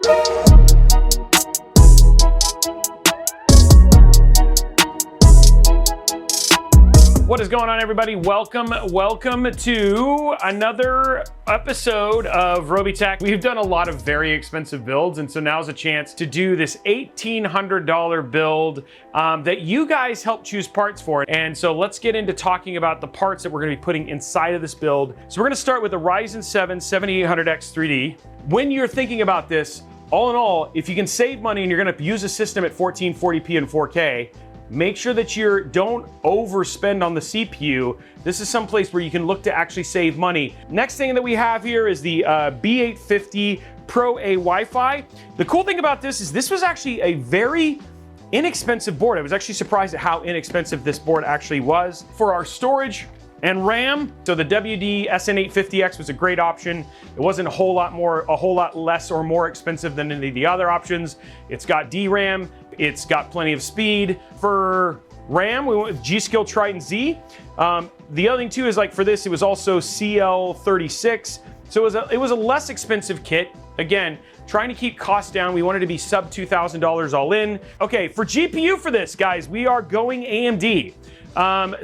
What is going on, everybody? Welcome to another episode of Robeytech. We've done a lot of very expensive builds, and so now's a chance to do this $1,800 build that you guys helped choose parts for. And so let's get into talking about the parts that we're gonna be putting inside of this build. So we're gonna start with the Ryzen 7 7800X 3D. When you're thinking about this, all in all, if you can save money and you're gonna use a system at 1440p and 4K, make sure that you don't overspend on the CPU. This is some place where you can look to actually save money. Next thing that we have here is the B850 Pro A Wi-Fi. The cool thing about this is this was actually a very inexpensive board. I was actually surprised at how inexpensive this board actually was. For our storage and RAM, so the WD SN850X was a great option. It wasn't a whole lot less or more expensive than any of the other options. It's got DRAM, it's got plenty of speed. For RAM, we went with G.Skill Triton Z. The other thing too is, like, for this, it was also CL36. So it was a less expensive kit. Again, trying to keep costs down. We wanted to be sub $2,000 all in. Okay, for GPU for this, guys, we are going AMD.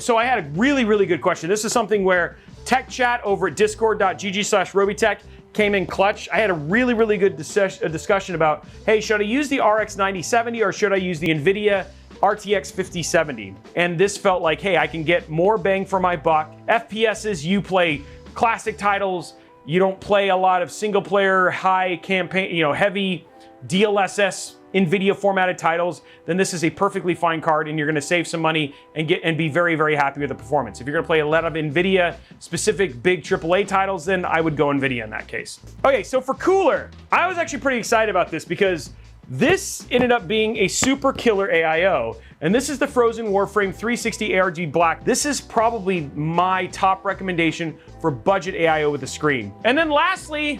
So I had a really good question. This is something where tech chat over at discord.gg/Robeytech came in clutch. I had a really good discussion about, hey, should I use the RX 9070 or should I use the NVIDIA RTX 5070? And this felt like, hey, I can get more bang for my buck. FPSs, you play classic titles, you don't play a lot of single player, high campaign, heavy DLSS NVIDIA formatted titles, then this is a perfectly fine card and you're gonna save some money and be very happy with the performance. If you're gonna play a lot of NVIDIA specific big AAA titles, then I would go NVIDIA in that case. Okay, so for cooler, I was actually pretty excited about this because this ended up being a super killer AIO, and this is the Frozen Warframe 360 ARG Black. This is probably my top recommendation for budget AIO with a screen. And then lastly,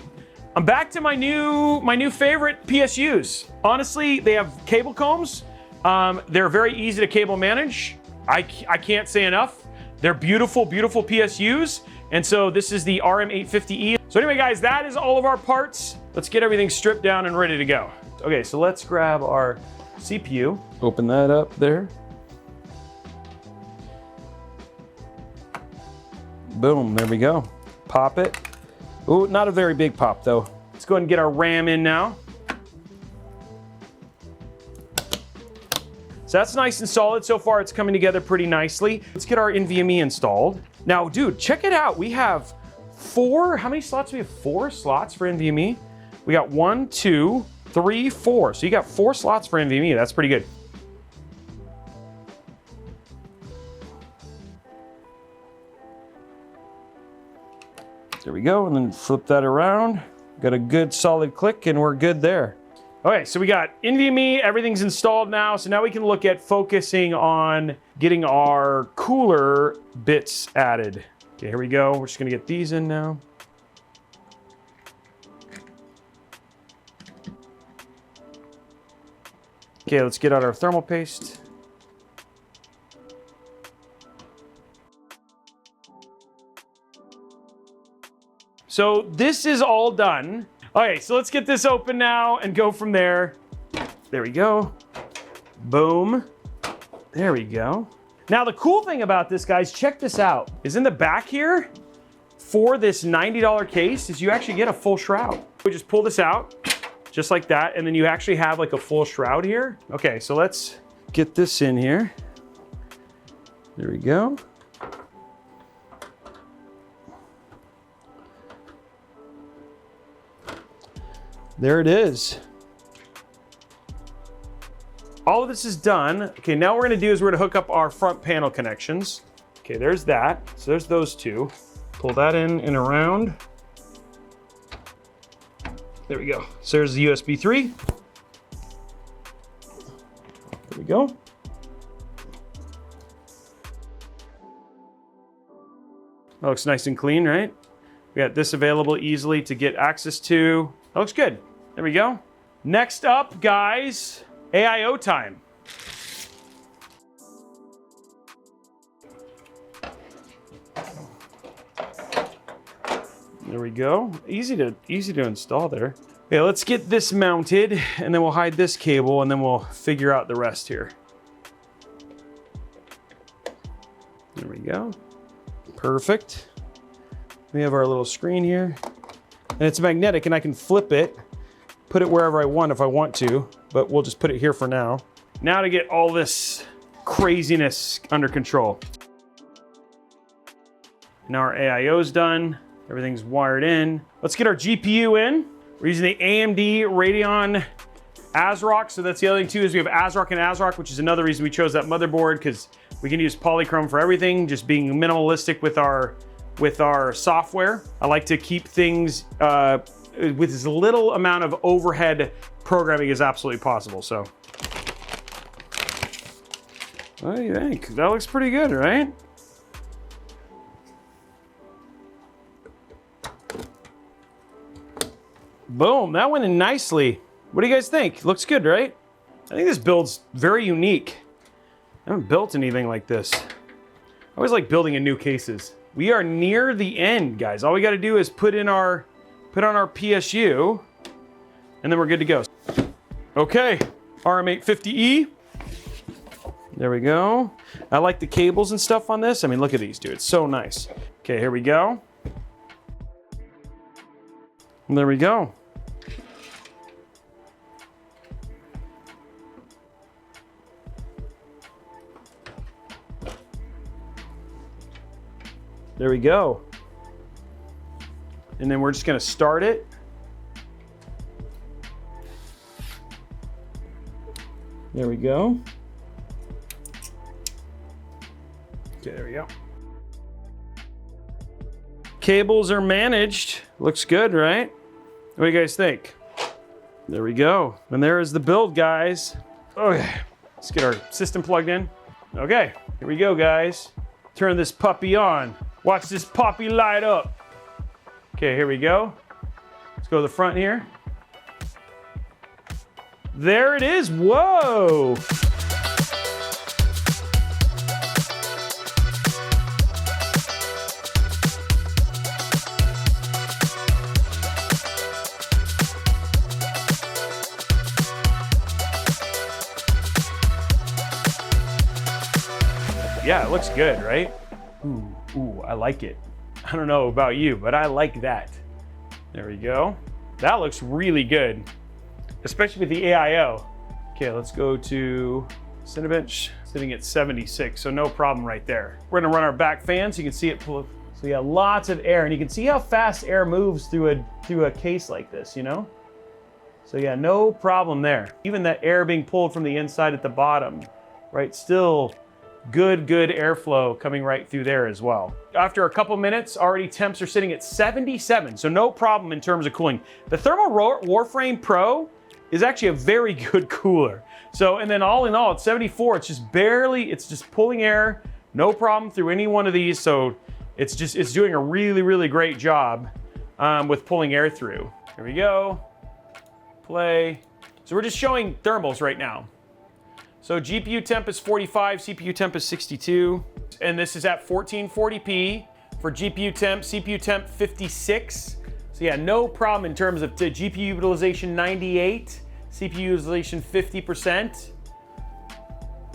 I'm back to my new favorite PSUs. Honestly, they have cable combs. They're very easy to cable manage. I can't say enough. They're beautiful PSUs. And so this is the RM850E. So anyway, guys, that is all of our parts. Let's get everything stripped down and ready to go. Okay, so let's grab our CPU. Open that up there. Boom, there we go. Pop it. Ooh, not a very big pop though. Let's go ahead and get our RAM in now. So that's nice and solid. So far it's coming together pretty nicely. Let's get our NVMe installed. Now, dude, check it out. We have how many slots? We have 4 slots for NVMe. We got 1, 2, 3, 4. So you got 4 slots for NVMe. That's pretty good. There we go, and then flip that around. Got a good solid click and we're good there. Okay, so we got NVMe, everything's installed now. So now we can look at focusing on getting our cooler bits added. Okay, here we go. We're just gonna get these in now. Okay, let's get out our thermal paste. So this is all done. Okay, so let's get this open now and go from there. There we go. Boom. There we go. Now the cool thing about this, guys, check this out, is in the back here for this $90 case is you actually get a full shroud. We just pull this out just like that, and then you actually have like a full shroud here. Okay, so let's get this in here. There we go. There it is. All of this is done. Okay, now what we're gonna do is we're gonna hook up our front panel connections. Okay, there's that. So there's those two. Pull that in and around. There we go. So there's the USB 3. There we go. That looks nice and clean, right? We got this available easily to get access to. That looks good. There we go. Next up, guys, AIO time. There we go. Easy to install there. Okay, let's get this mounted and then we'll hide this cable and then we'll figure out the rest here. There we go. Perfect. We have our little screen here and it's magnetic and I can flip it, put it wherever I want if I want to, but we'll just put it here for now. Now to get all this craziness under control. Now our AIO's done. Everything's wired in. Let's get our GPU in. We're using the AMD Radeon ASRock. So that's the other thing too, is we have ASRock and ASRock, which is another reason we chose that motherboard, because we can use polychrome for everything, just being minimalistic with our software. I like to keep things with as little amount of overhead programming as absolutely possible. So, what do you think? That looks pretty good, right? Boom, that went in nicely. What do you guys think? Looks good, right? I think this build's very unique. I haven't built anything like this. I always like building in new cases. We are near the end, guys. All we gotta do is put on our PSU, and then we're good to go. Okay, RM850E. There we go. I like the cables and stuff on this. I mean, look at these, dude. It's so nice. Okay, here we go. And there we go. There we go. And then we're just gonna start it. There we go. Okay, there we go. Cables are managed. Looks good, right? What do you guys think? There we go. And there is the build, guys. Okay, let's get our system plugged in. Okay, here we go, guys. Turn this puppy on. Watch this puppy light up. Okay, here we go. Let's go to the front here. There it is. Whoa. Yeah, it looks good, right? Ooh, I like it. I don't know about you, but I like that. There we go. That looks really good, especially with the AIO. Okay, let's go to Cinebench, sitting at 76, so no problem right there. We're gonna run our back fan so you can see it pull. So you got lots of air, and you can see how fast air moves through a case like this, you know? So yeah, no problem there. Even that air being pulled from the inside at the bottom, right? Still good airflow coming right through there as well. After a couple minutes, already temps are sitting at 77, so no problem in terms of cooling. The Thermal Warframe Pro is actually a very good cooler. So, and then all in all, at 74, it's just pulling air, no problem through any one of these. So it's doing a really great job with pulling air through. Here we go, play. So we're just showing thermals right now. So GPU temp is 45, CPU temp is 62, and this is at 1440p for GPU temp, CPU temp 56. So yeah, no problem in terms of the GPU utilization 98, CPU utilization 50%.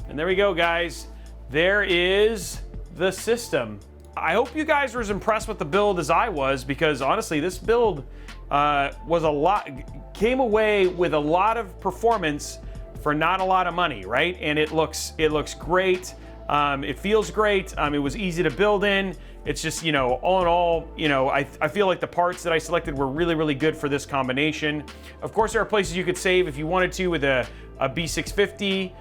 And there we go, guys. There is the system. I hope you guys were as impressed with the build as I was, because honestly, this build came away with a lot of performance for not a lot of money, right? And it looks great. It feels great. It was easy to build in. It's just, you know, all in all, you know, I feel like the parts that I selected were really good for this combination. Of course, there are places you could save if you wanted to with a B650.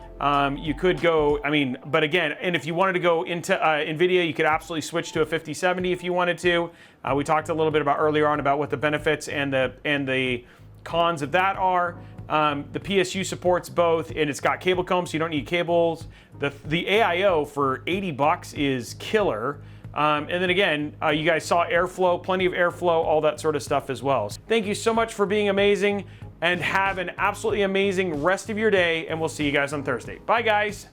You could go, I mean, but again, and if you wanted to go into NVIDIA, you could absolutely switch to a 5070 if you wanted to. We talked a little bit about earlier on about what the benefits and the cons of that are. The PSU supports both, and it's got cable comb, so you don't need cables. The AIO for 80 bucks is killer. And then again, you guys saw airflow, plenty of airflow, all that sort of stuff as well. So thank you so much for being amazing, and have an absolutely amazing rest of your day, and we'll see you guys on Thursday. Bye, guys.